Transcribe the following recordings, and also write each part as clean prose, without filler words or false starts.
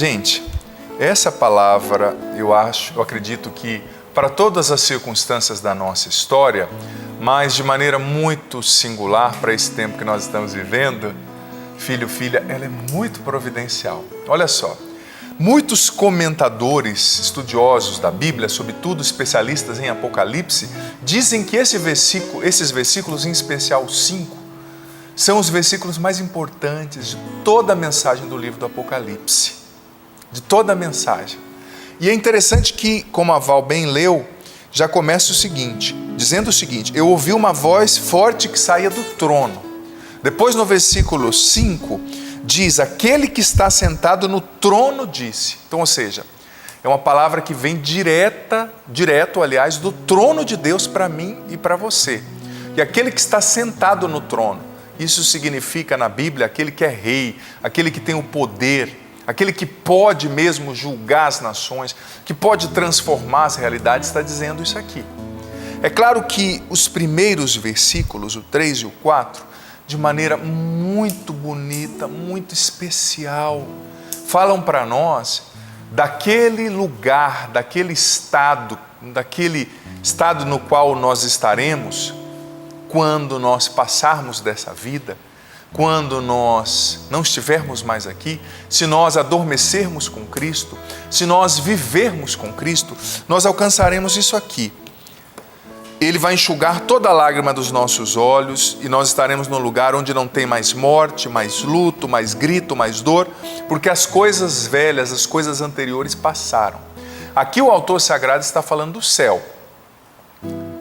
Gente, essa palavra eu acredito que para todas as circunstâncias da nossa história, mas de maneira muito singular para esse tempo que nós estamos vivendo, filho, filha, ela é muito providencial. Olha só, muitos comentadores, estudiosos da Bíblia, sobretudo especialistas em Apocalipse, dizem que esses versículos, em especial 5, são os versículos mais importantes de toda a mensagem do livro do Apocalipse. De toda a mensagem. E é interessante que, como a Val bem leu, já começa o seguinte, dizendo o seguinte: eu ouvi uma voz forte que saía do trono. Depois no versículo 5, diz, aquele que está sentado no trono disse. Então, ou seja, é uma palavra que vem direto, aliás, do trono de Deus para mim e para você. E aquele que está sentado no trono, isso significa na Bíblia aquele que é rei, aquele que tem o poder, aquele que pode mesmo julgar as nações, que pode transformar as realidades, está dizendo isso aqui. É claro que os primeiros versículos, o 3 e o 4, de maneira muito bonita, muito especial, falam para nós daquele lugar, daquele estado no qual nós estaremos quando nós passarmos dessa vida, quando nós não estivermos mais aqui, se nós adormecermos com Cristo, se nós vivermos com Cristo, nós alcançaremos isso aqui. Ele vai enxugar toda a lágrima dos nossos olhos e nós estaremos num lugar onde não tem mais morte, mais luto, mais grito, mais dor, porque as coisas velhas, as coisas anteriores passaram. Aqui o autor sagrado está falando do céu,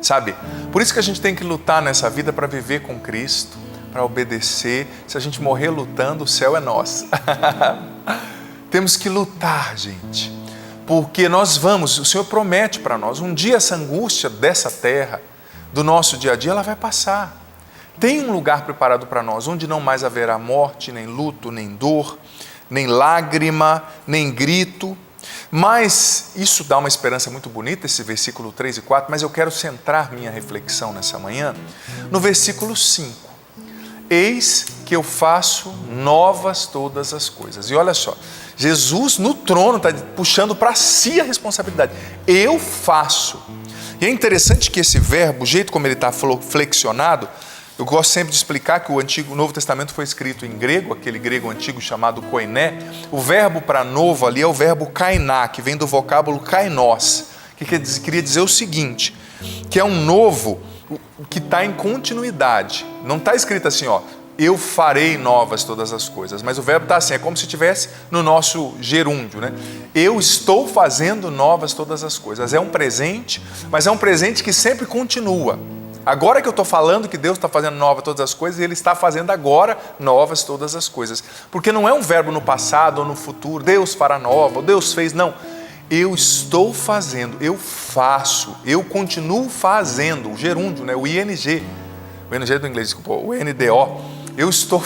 sabe? Por isso que a gente tem que lutar nessa vida para viver com Cristo, para obedecer. Se a gente morrer lutando, o céu é nosso. Temos que lutar, gente, porque o Senhor promete para nós, um dia essa angústia dessa terra, do nosso dia a dia, ela vai passar. Tem um lugar preparado para nós, onde não mais haverá morte, nem luto, nem dor, nem lágrima, nem grito. Mas isso dá uma esperança muito bonita, esse versículo 3 e 4, mas eu quero centrar minha reflexão nessa manhã no versículo 5. Eis que eu faço novas todas as coisas. E olha só, Jesus no trono está puxando para si a responsabilidade. Eu faço. E é interessante que esse verbo, o jeito como ele está flexionado, eu gosto sempre de explicar que o Novo Testamento foi escrito em grego, aquele grego antigo chamado koiné. O verbo para novo ali é o verbo kainá, que vem do vocábulo kainos, que queria dizer o seguinte, que é um novo que está em continuidade. Não está escrito assim, eu farei novas todas as coisas, mas o verbo está assim, é como se estivesse no nosso gerúndio, né? Eu estou fazendo novas todas as coisas. É um presente, mas é um presente que sempre continua. Agora que eu estou falando que Deus está fazendo novas todas as coisas, Ele está fazendo agora novas todas as coisas. Porque não é um verbo no passado ou no futuro, Deus fará nova, ou Deus fez, não. Eu estou fazendo, eu faço, eu continuo fazendo, o gerúndio, né? O ING do inglês, desculpa, o NDO, eu estou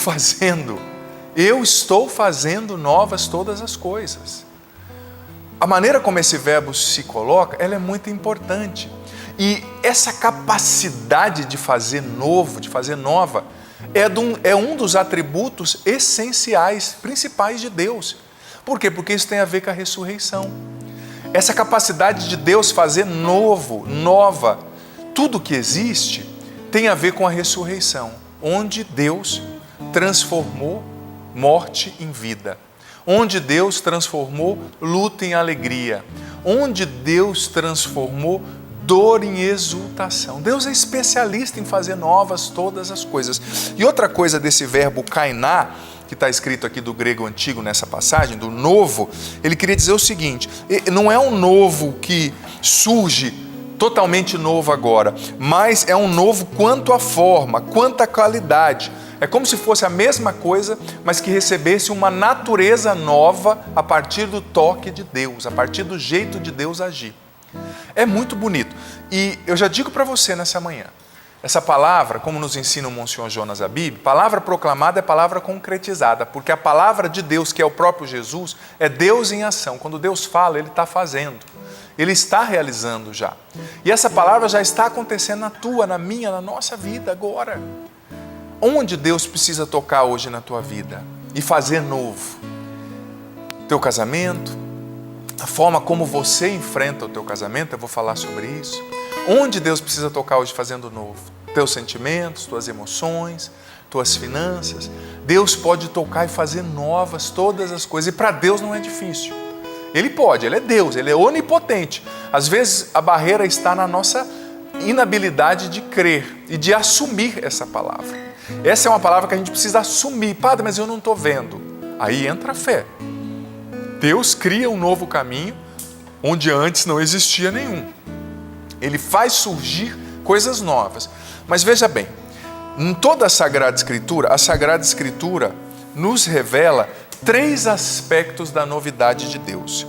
fazendo novas todas as coisas. A maneira como esse verbo se coloca, ela é muito importante. E essa capacidade de fazer novo, de fazer nova, é um dos atributos essenciais, principais de Deus. Por quê? Porque isso tem a ver com a ressurreição. Essa capacidade de Deus fazer novo, nova, tudo que existe tem a ver com a ressurreição, onde Deus transformou morte em vida, onde Deus transformou luta em alegria, onde Deus transformou dor em exultação. Deus é especialista em fazer novas todas as coisas. E outra coisa desse verbo kainá, que está escrito aqui do grego antigo nessa passagem, do novo, ele queria dizer o seguinte, não é um novo que surge totalmente novo agora, mas é um novo quanto à forma, quanto à qualidade. É como se fosse a mesma coisa, mas que recebesse uma natureza nova a partir do toque de Deus, a partir do jeito de Deus agir. É muito bonito. E eu já digo para você nessa manhã, essa palavra, como nos ensina o Monsenhor Jonas Abib, palavra proclamada é palavra concretizada, porque a palavra de Deus, que é o próprio Jesus, é Deus em ação. Quando Deus fala, Ele está fazendo, Ele está realizando já. E essa palavra já está acontecendo na tua, na minha, na nossa vida agora. Onde Deus precisa tocar hoje na tua vida e fazer novo? teu casamento, a forma como você enfrenta o teu casamento, eu vou falar sobre isso. Onde Deus precisa tocar hoje fazendo novo? Teus sentimentos, tuas emoções, tuas finanças. Deus pode tocar e fazer novas todas as coisas. E para Deus não é difícil. Ele pode, Ele é Deus, Ele é onipotente. Às vezes a barreira está na nossa inabilidade de crer e de assumir essa palavra. Essa é uma palavra que a gente precisa assumir. Padre, mas eu não estou vendo. Aí entra a fé. Deus cria um novo caminho onde antes não existia nenhum. Ele faz surgir coisas novas. Mas veja bem, em toda a Sagrada Escritura nos revela 3 aspectos da novidade de Deus.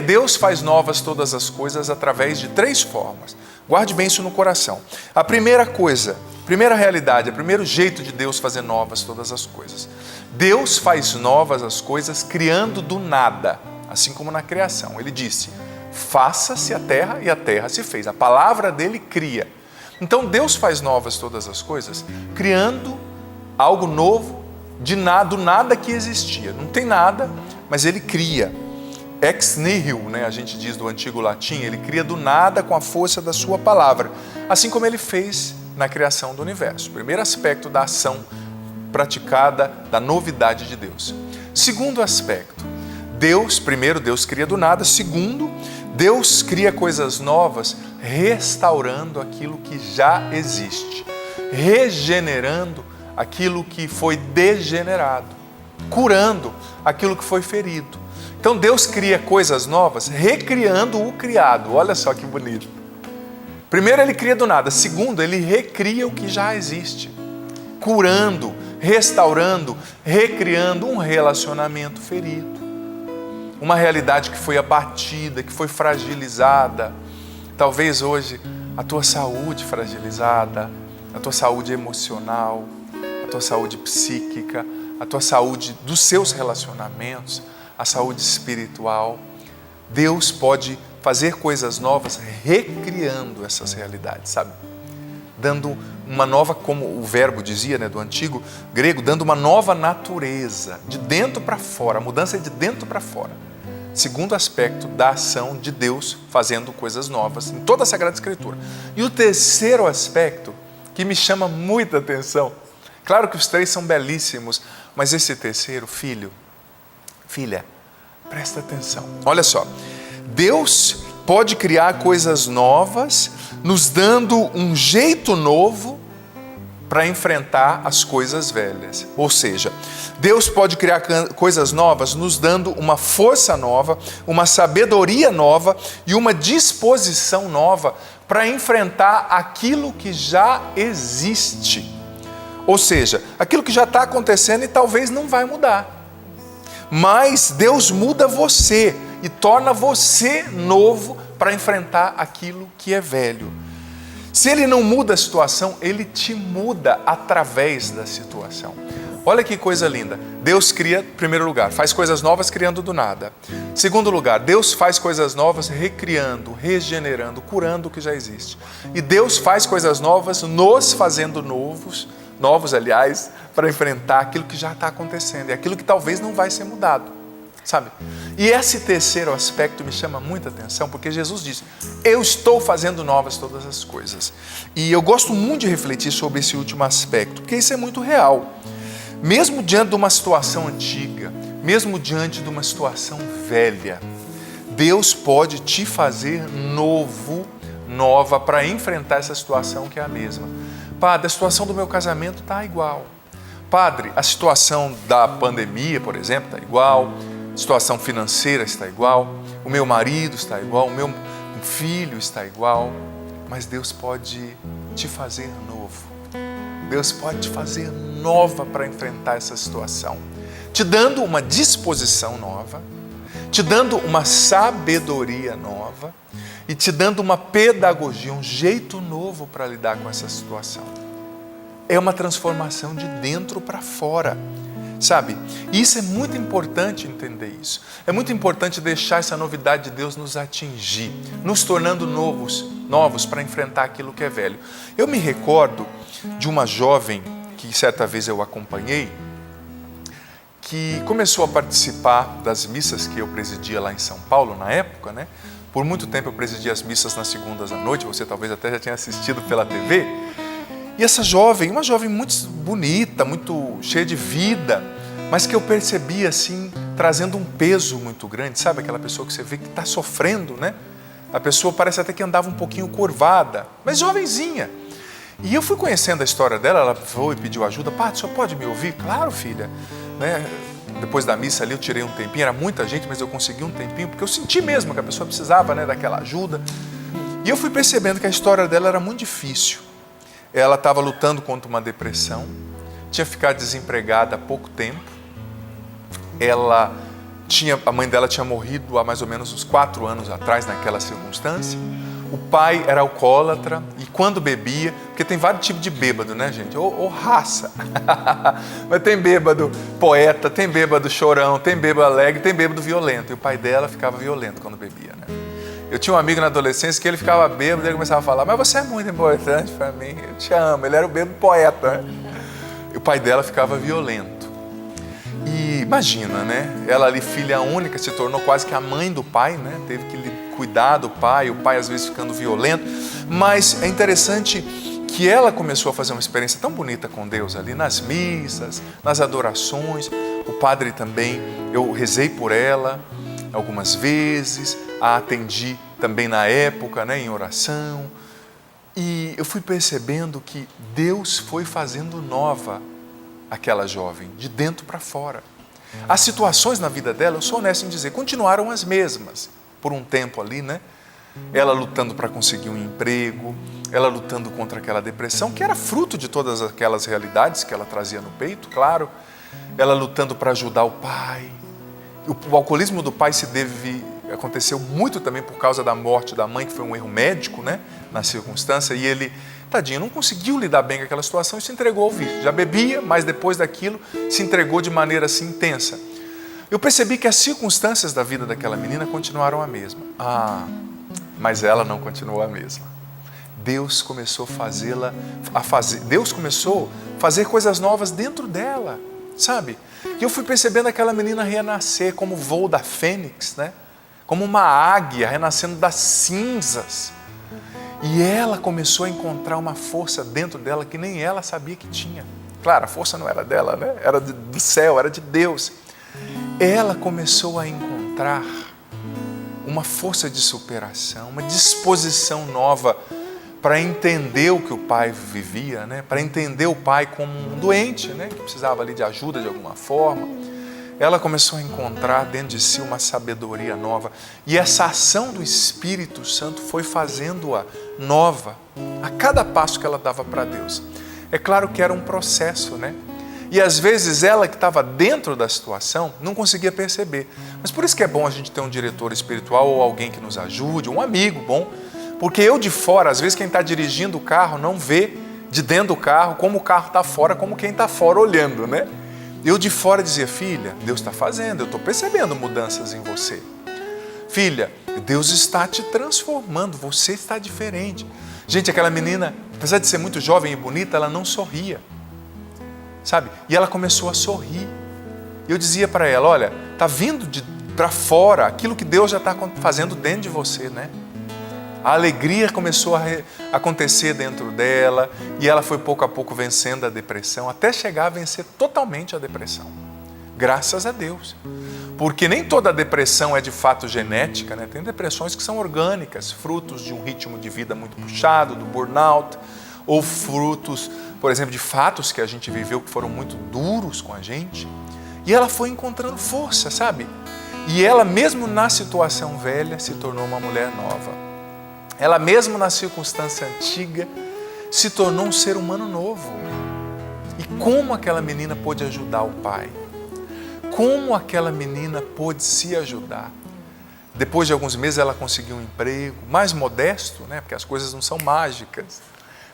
Deus faz novas todas as coisas através de 3 formas. Guarde bem isso no coração. A primeira coisa, a primeira realidade, o primeiro jeito de Deus fazer novas todas as coisas. Deus faz novas as coisas criando do nada, assim como na criação. Ele disse, faça-se a terra e a terra se fez. A palavra dele cria. Então Deus faz novas todas as coisas, criando algo novo do nada que existia. Não tem nada, mas ele cria. Ex nihil, a gente diz do antigo latim, ele cria do nada com a força da sua palavra. Assim como ele fez na criação do universo. Primeiro aspecto da ação praticada, da novidade de Deus. Segundo aspecto, primeiro Deus cria do nada. Segundo, Deus cria coisas novas, restaurando aquilo que já existe, regenerando aquilo que foi degenerado, curando aquilo que foi ferido. Então Deus cria coisas novas, recriando o criado. Olha só que bonito. Primeiro ele cria do nada. Segundo, ele recria o que já existe, curando, restaurando, recriando um relacionamento ferido. Uma realidade que foi abatida, que foi fragilizada. Talvez hoje a tua saúde fragilizada, a tua saúde emocional, a tua saúde psíquica, a tua saúde dos seus relacionamentos, a saúde espiritual. Deus pode fazer coisas novas recriando essas realidades, sabe? Dando uma nova, como o verbo dizia, do antigo grego, dando uma nova natureza, de dentro para fora. A mudança é de dentro para fora. Segundo aspecto da ação de Deus fazendo coisas novas em toda a Sagrada Escritura. E o terceiro aspecto que me chama muita atenção, claro que os 3 são belíssimos, mas esse terceiro, filha, presta atenção. Olha só, Deus pode criar coisas novas, nos dando um jeito novo para enfrentar as coisas velhas. Ou seja, Deus pode criar coisas novas, nos dando uma força nova, uma sabedoria nova e uma disposição nova para enfrentar aquilo que já existe. Ou seja, aquilo que já está acontecendo e talvez não vai mudar. Mas Deus muda você e torna você novo para enfrentar aquilo que é velho. Se Ele não muda a situação, Ele te muda através da situação. Olha que coisa linda. Deus cria, em primeiro lugar, faz coisas novas criando do nada. Segundo lugar, Deus faz coisas novas recriando, regenerando, curando o que já existe. E Deus faz coisas novas nos fazendo novos, para enfrentar aquilo que já está acontecendo e aquilo que talvez não vai ser mudado. Sabe? E esse terceiro aspecto me chama muita atenção, porque Jesus disse, eu estou fazendo novas todas as coisas. E eu gosto muito de refletir sobre esse último aspecto, porque isso é muito real. Mesmo diante de uma situação antiga, mesmo diante de uma situação velha, Deus pode te fazer nova para enfrentar essa situação que é a mesma. Padre, a situação do meu casamento está igual. Padre, a situação da pandemia, por exemplo, está igual. A situação financeira está igual, o meu marido está igual, o meu filho está igual, mas Deus pode te fazer novo. Deus pode te fazer nova para enfrentar essa situação, te dando uma disposição nova, te dando uma sabedoria nova e te dando uma pedagogia, um jeito novo para lidar com essa situação. É uma transformação de dentro para fora. Sabe? E isso é muito importante entender isso. É muito importante deixar essa novidade de Deus nos atingir, nos tornando novos para enfrentar aquilo que é velho. Eu me recordo de uma jovem que certa vez eu acompanhei, que começou a participar das missas que eu presidia lá em São Paulo na época, né? Por muito tempo eu presidia as missas nas segundas à noite, você talvez até já tenha assistido pela TV. E essa jovem, uma jovem muito bonita, muito cheia de vida, mas que eu percebi assim, trazendo um peso muito grande, sabe? Aquela pessoa que você vê que está sofrendo, né? A pessoa parece até que andava um pouquinho curvada, mas jovenzinha. E eu fui conhecendo a história dela, ela foi e pediu ajuda. Padre, o senhor pode me ouvir? Claro, filha. Né? Depois da missa ali eu tirei um tempinho, era muita gente, mas eu consegui um tempinho, porque eu senti mesmo que a pessoa precisava, né, daquela ajuda. E eu fui percebendo que a história dela era muito difícil. Ela estava lutando contra uma depressão, tinha ficado desempregada há pouco tempo. A mãe dela tinha morrido há mais ou menos uns 4 anos atrás, naquela circunstância. O pai era alcoólatra e quando bebia, porque tem vários tipos de bêbado, né, gente? Ou raça. Mas tem bêbado poeta, tem bêbado chorão, tem bêbado alegre, tem bêbado violento. E o pai dela ficava violento quando bebia, né? Eu tinha um amigo na adolescência que ele ficava bêbado e ele começava a falar: mas você é muito importante para mim, eu te amo. Ele era o bêbado poeta, né? E o pai dela ficava violento. E imagina, né? Ela ali, filha única, se tornou quase que a mãe do pai, né? Teve que cuidar do pai, o pai às vezes ficando violento. Mas é interessante que ela começou a fazer uma experiência tão bonita com Deus ali nas missas, nas adorações. O padre também, eu rezei por ela algumas vezes, a atendi também na época, né, em oração. E eu fui percebendo que Deus foi fazendo nova aquela jovem, de dentro para fora. As situações na vida dela, eu sou honesto em dizer, continuaram as mesmas. Por um tempo ali, né? Ela lutando para conseguir um emprego, ela lutando contra aquela depressão, que era fruto de todas aquelas realidades que ela trazia no peito, claro. Ela lutando para ajudar o pai. O alcoolismo do pai aconteceu muito também por causa da morte da mãe, que foi um erro médico, né? Na circunstância, e ele, tadinho, não conseguiu lidar bem com aquela situação e se entregou ao vício. Já bebia, mas depois daquilo se entregou de maneira assim intensa. Eu percebi que as circunstâncias da vida daquela menina continuaram a mesma. Mas ela não continuou a mesma. Deus começou a fazer coisas novas dentro dela, sabe? E eu fui percebendo aquela menina renascer como o voo da fênix, né? Como uma águia renascendo das cinzas. E ela começou a encontrar uma força dentro dela que nem ela sabia que tinha. Claro, a força não era dela, né? Era do céu, era de Deus. Ela começou a encontrar uma força de superação, uma disposição nova para entender o que o pai vivia, né? Para entender o pai como um doente, né? Que precisava ali de ajuda de alguma forma. Ela começou a encontrar dentro de si uma sabedoria nova. E essa ação do Espírito Santo foi fazendo-a nova a cada passo que ela dava para Deus. É claro que era um processo, né? E às vezes ela que estava dentro da situação não conseguia perceber. Mas por isso que é bom a gente ter um diretor espiritual ou alguém que nos ajude, um amigo bom. Porque eu de fora, às vezes quem está dirigindo o carro não vê de dentro do carro como o carro está fora, como quem está fora olhando, né? Eu de fora dizia: filha, Deus está fazendo, eu estou percebendo mudanças em você. Filha, Deus está te transformando, você está diferente. Gente, aquela menina, apesar de ser muito jovem e bonita, ela não sorria. Sabe? E ela começou a sorrir. E eu dizia para ela: olha, está vindo para fora aquilo que Deus já está fazendo dentro de você, né? A alegria começou a acontecer dentro dela e ela foi pouco a pouco vencendo a depressão, até chegar a vencer totalmente a depressão. Graças a Deus. Porque nem toda depressão é de fato genética, né? Tem depressões que são orgânicas, frutos de um ritmo de vida muito puxado, do burnout, ou frutos, por exemplo, de fatos que a gente viveu que foram muito duros com a gente. E ela foi encontrando força, sabe? E ela, mesmo na situação velha, se tornou uma mulher nova. Ela mesmo na circunstância antiga se tornou um ser humano novo. E como aquela menina pôde ajudar o pai? Como aquela menina pôde se ajudar? Depois de alguns meses ela conseguiu um emprego mais modesto, né? Porque as coisas não são mágicas.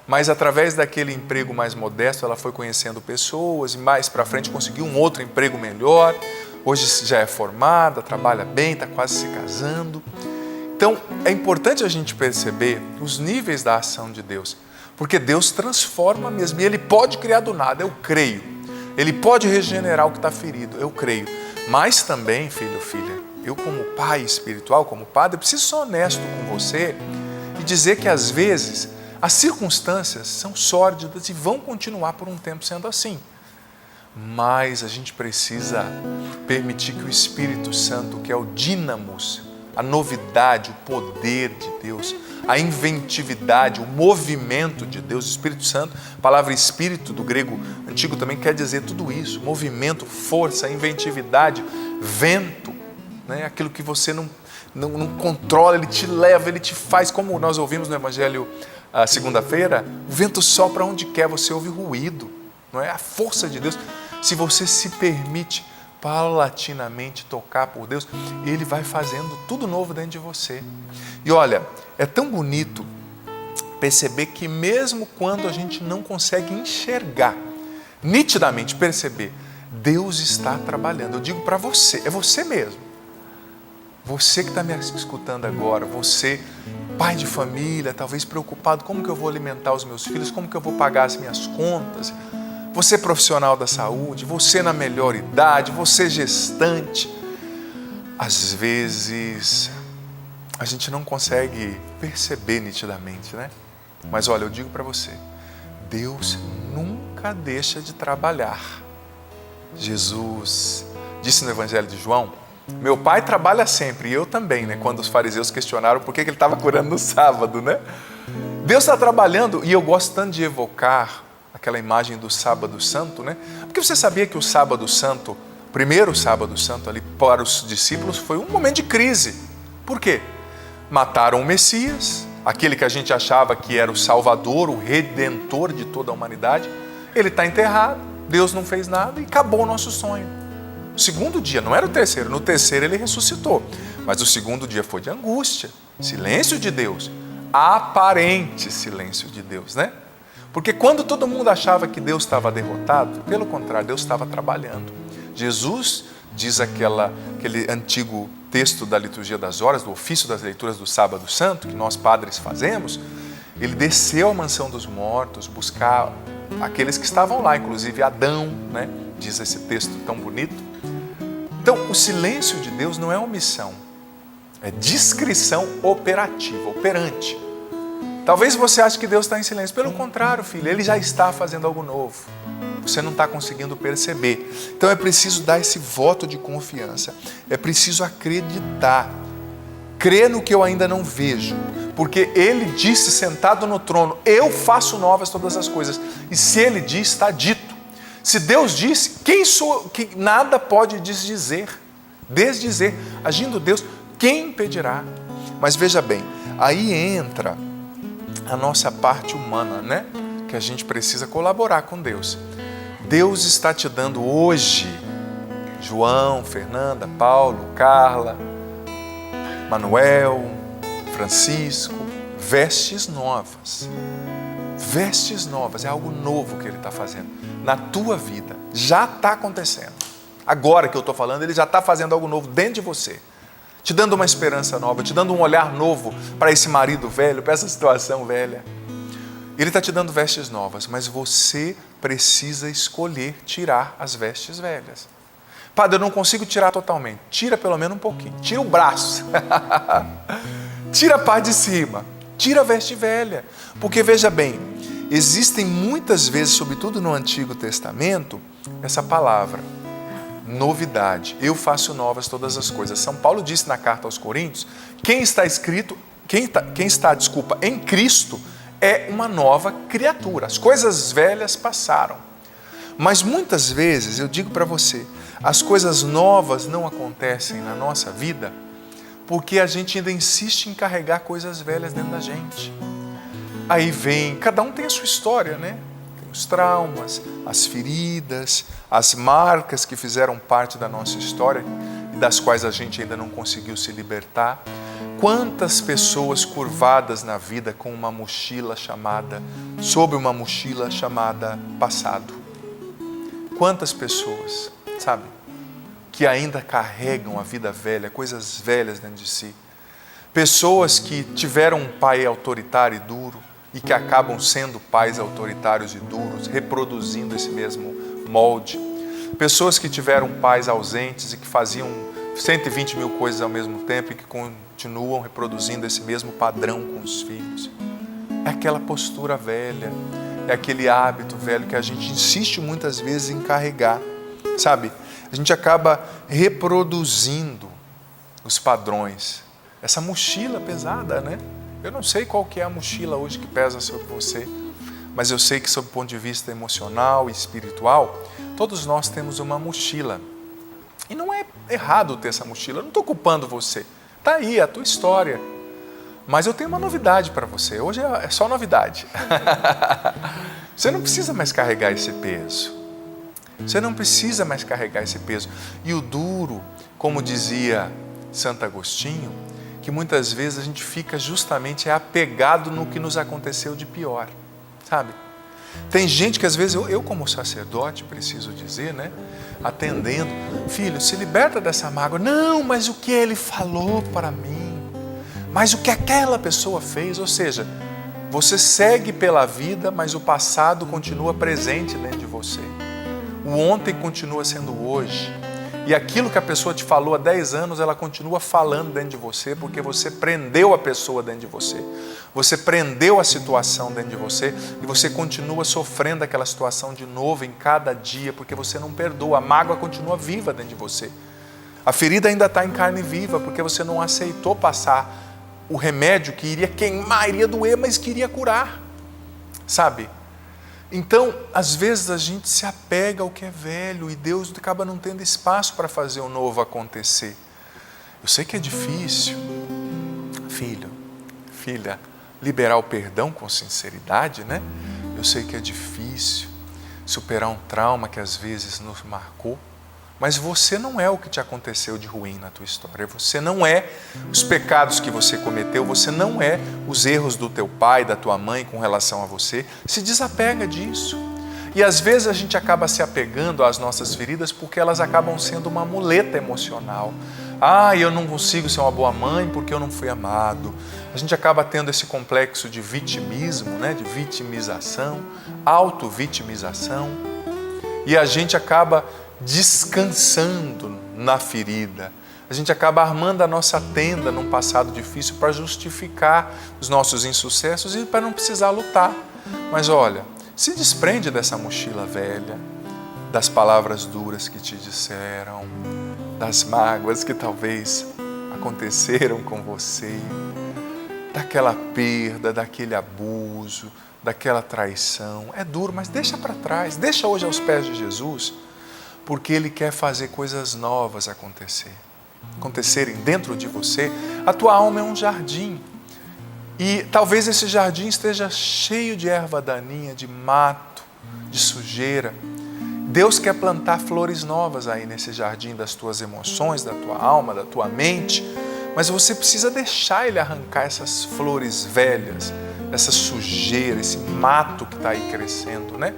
Mas através daquele emprego mais modesto ela foi conhecendo pessoas e mais para frente conseguiu um outro emprego melhor. Hoje já é formada, trabalha bem, está quase se casando. Então, é importante a gente perceber os níveis da ação de Deus, porque Deus transforma mesmo, e Ele pode criar do nada, eu creio. Ele pode regenerar o que está ferido, eu creio. Mas também, filho, filha, eu como pai espiritual, como padre, preciso ser honesto com você e dizer que às vezes as circunstâncias são sórdidas e vão continuar por um tempo sendo assim. Mas a gente precisa permitir que o Espírito Santo, que é o dínamos, a novidade, o poder de Deus, a inventividade, o movimento de Deus, o Espírito Santo, a palavra espírito do grego antigo também quer dizer tudo isso, movimento, força, inventividade, vento, né? Aquilo que você não controla, ele te leva, ele te faz, como nós ouvimos no Evangelho segunda-feira, o vento sopra onde quer, você ouve ruído, não é? A força de Deus, se você se permite paulatinamente tocar por Deus, Ele vai fazendo tudo novo dentro de você. E olha, é tão bonito perceber que mesmo quando a gente não consegue enxergar, nitidamente perceber, Deus está trabalhando. Eu digo para você, é você mesmo. Você que está me escutando agora, você, pai de família, talvez preocupado, como que eu vou alimentar os meus filhos, como que eu vou pagar as minhas contas, você profissional da saúde, você na melhor idade, você gestante. Às vezes a gente não consegue perceber nitidamente, né? Mas olha, eu digo para você, Deus nunca deixa de trabalhar. Jesus disse no Evangelho de João, meu pai trabalha sempre, e eu também, né? Quando os fariseus questionaram por que ele estava curando no sábado, né? Deus está trabalhando, e eu gosto tanto de evocar aquela imagem do sábado santo, né? Porque você sabia que o sábado santo, o primeiro sábado santo ali para os discípulos foi um momento de crise. Por quê? Mataram o Messias, aquele que a gente achava que era o Salvador, o Redentor de toda a humanidade. Ele está enterrado, Deus não fez nada e acabou o nosso sonho. O segundo dia, não era o terceiro, no terceiro ele ressuscitou. Mas o segundo dia foi de angústia, silêncio de Deus, aparente silêncio de Deus, né? Porque quando todo mundo achava que Deus estava derrotado, pelo contrário, Deus estava trabalhando. Jesus, diz aquele antigo texto da liturgia das horas, do ofício das leituras do sábado santo, que nós padres fazemos, ele desceu à mansão dos mortos, buscar aqueles que estavam lá, inclusive Adão, né? Diz esse texto tão bonito. Então, o silêncio de Deus não é omissão, é discrição operativa, operante. Talvez você ache que Deus está em silêncio. Pelo contrário, filho, Ele já está fazendo algo novo. Você não está conseguindo perceber. Então é preciso dar esse voto de confiança. É preciso acreditar. Crer no que eu ainda não vejo. Porque Ele disse sentado no trono, eu faço novas todas as coisas. E se Ele diz, está dito. Se Deus disse, quem sou, que nada pode desdizer. Desdizer. Agindo Deus, quem impedirá? Mas veja bem, aí entra a nossa parte humana, né? Que a gente precisa colaborar com Deus. Deus está te dando hoje, João, Fernanda, Paulo, Carla, Manuel, Francisco, vestes novas. Vestes novas, é algo novo que Ele está fazendo na tua vida. Já está acontecendo. Agora que eu estou falando, Ele já está fazendo algo novo dentro de você. Te dando uma esperança nova, te dando um olhar novo para esse marido velho, para essa situação velha. Ele está te dando vestes novas, mas você precisa escolher tirar as vestes velhas. Padre, eu não consigo tirar totalmente. Tira pelo menos um pouquinho. Tira o braço. Tira a parte de cima. Tira a veste velha. Porque veja bem, existem muitas vezes, sobretudo no Antigo Testamento, essa palavra. Novidade, eu faço novas todas as coisas. São Paulo disse na carta aos Coríntios, quem está em Cristo é uma nova criatura. As coisas velhas passaram. Mas muitas vezes, eu digo para você, as coisas novas não acontecem na nossa vida porque a gente ainda insiste em carregar coisas velhas dentro da gente. Aí vem, cada um tem a sua história, né? Os traumas, as feridas, as marcas que fizeram parte da nossa história e das quais a gente ainda não conseguiu se libertar. Quantas pessoas curvadas na vida com uma mochila chamada, sob uma mochila chamada passado. Quantas pessoas, sabe, que ainda carregam a vida velha, coisas velhas dentro de si. Pessoas que tiveram um pai autoritário e duro, e que acabam sendo pais autoritários e duros, reproduzindo esse mesmo molde. Pessoas que tiveram pais ausentes e que faziam 120 mil coisas ao mesmo tempo e que continuam reproduzindo esse mesmo padrão com os filhos. É aquela postura velha, é aquele hábito velho que a gente insiste muitas vezes em carregar, sabe? A gente acaba reproduzindo os padrões. Essa mochila pesada, né? Eu não sei qual que é a mochila hoje que pesa sobre você, mas eu sei que, sob o ponto de vista emocional e espiritual, todos nós temos uma mochila. E não é errado ter essa mochila, eu não estou culpando você. Está aí a tua história. Mas eu tenho uma novidade para você, hoje é só novidade. Você não precisa mais carregar esse peso. Você não precisa mais carregar esse peso. E o duro, como dizia Santo Agostinho, que muitas vezes a gente fica justamente apegado no que nos aconteceu de pior, sabe? Tem gente que às vezes, eu como sacerdote, preciso dizer, né? Atendendo, filho, se liberta dessa mágoa. Não, mas o que ele falou para mim? Mas o que aquela pessoa fez? Ou seja, você segue pela vida, mas o passado continua presente dentro de você. O ontem continua sendo hoje. E aquilo que a pessoa te falou há 10 anos, ela continua falando dentro de você, porque você prendeu a pessoa dentro de você. Você prendeu a situação dentro de você e você continua sofrendo aquela situação de novo em cada dia, porque você não perdoa. A mágoa continua viva dentro de você. A ferida ainda está em carne viva, porque você não aceitou passar o remédio que iria queimar, iria doer, mas que iria curar. Sabe? Então, às vezes a gente se apega ao que é velho e Deus acaba não tendo espaço para fazer o novo acontecer. Eu sei que é difícil, filho, filha, liberar o perdão com sinceridade, né? Eu sei que é difícil superar um trauma que às vezes nos marcou, mas você não é o que te aconteceu de ruim na tua história. Você não é os pecados que você cometeu, você não é os erros do teu pai, da tua mãe com relação a você. Se desapega disso. E às vezes a gente acaba se apegando às nossas feridas porque elas acabam sendo uma muleta emocional. Eu não consigo ser uma boa mãe porque eu não fui amado. A gente acaba tendo esse complexo de vitimismo, né? De vitimização, auto-vitimização. E a gente acaba descansando na ferida. A gente acaba armando a nossa tenda num passado difícil para justificar os nossos insucessos e para não precisar lutar. Mas olha, se desprende dessa mochila velha, das palavras duras que te disseram, das mágoas que talvez aconteceram com você, daquela perda, daquele abuso, daquela traição. É duro, mas deixa para trás, deixa hoje aos pés de Jesus, porque Ele quer fazer coisas novas acontecerem dentro de você. A tua alma é um jardim e talvez esse jardim esteja cheio de erva daninha, de mato, de sujeira. Deus quer plantar flores novas aí nesse jardim das tuas emoções, da tua alma, da tua mente, mas você precisa deixar Ele arrancar essas flores velhas, essa sujeira, esse mato que está aí crescendo, né?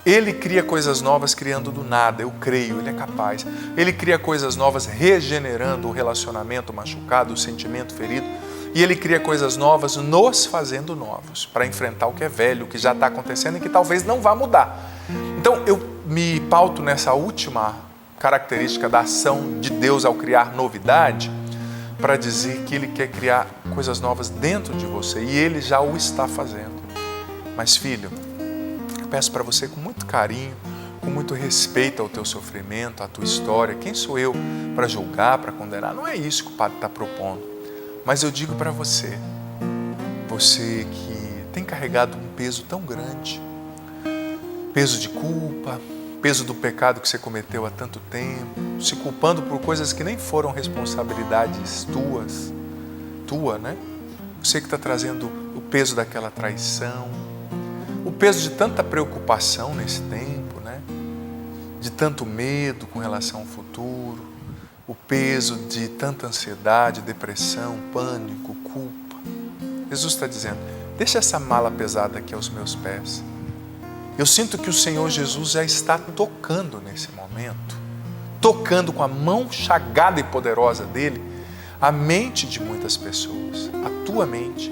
Ele cria coisas novas criando do nada, eu creio, Ele é capaz. Ele cria coisas novas regenerando o relacionamento machucado, o sentimento ferido. E Ele cria coisas novas nos fazendo novos, para enfrentar o que é velho, o que já está acontecendo e que talvez não vá mudar. Então eu me pauto nessa última característica da ação de Deus ao criar novidade, para dizer que Ele quer criar coisas novas dentro de você e Ele já o está fazendo. Mas filho, peço para você com muito carinho, com muito respeito ao teu sofrimento, à tua história. Quem sou eu para julgar, para condenar? Não é isso que o Padre está propondo. Mas eu digo para você, você que tem carregado um peso tão grande, peso de culpa, peso do pecado que você cometeu há tanto tempo, se culpando por coisas que nem foram responsabilidades tua, né? Você que está trazendo o peso daquela traição, o peso de tanta preocupação nesse tempo, né? De tanto medo com relação ao futuro, o peso de tanta ansiedade, depressão, pânico, culpa. Jesus está dizendo, deixa essa mala pesada aqui aos meus pés. Eu sinto que o Senhor Jesus já está tocando nesse momento, tocando com a mão chagada e poderosa dele a mente de muitas pessoas, a tua mente,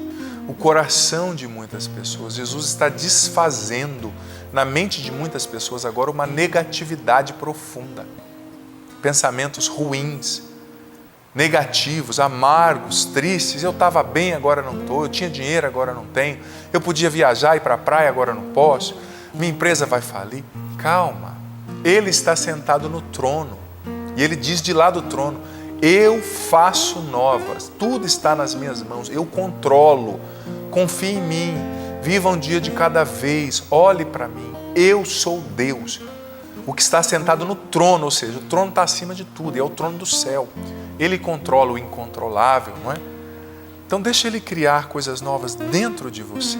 o coração de muitas pessoas. Jesus está desfazendo na mente de muitas pessoas agora uma negatividade profunda. Pensamentos ruins, negativos, amargos, tristes. Eu estava bem, agora não estou. Eu tinha dinheiro, agora não tenho. Eu podia viajar e ir para a praia, agora não posso. Minha empresa vai falir. Calma. Ele está sentado no trono. E Ele diz de lá do trono: eu faço novas. Tudo está nas minhas mãos. Eu controlo. Confie em mim. Viva um dia de cada vez. Olhe para mim. Eu sou Deus. O que está sentado no trono, ou seja, o trono está acima de tudo. E é o trono do céu. Ele controla o incontrolável, não é? Então deixa Ele criar coisas novas dentro de você.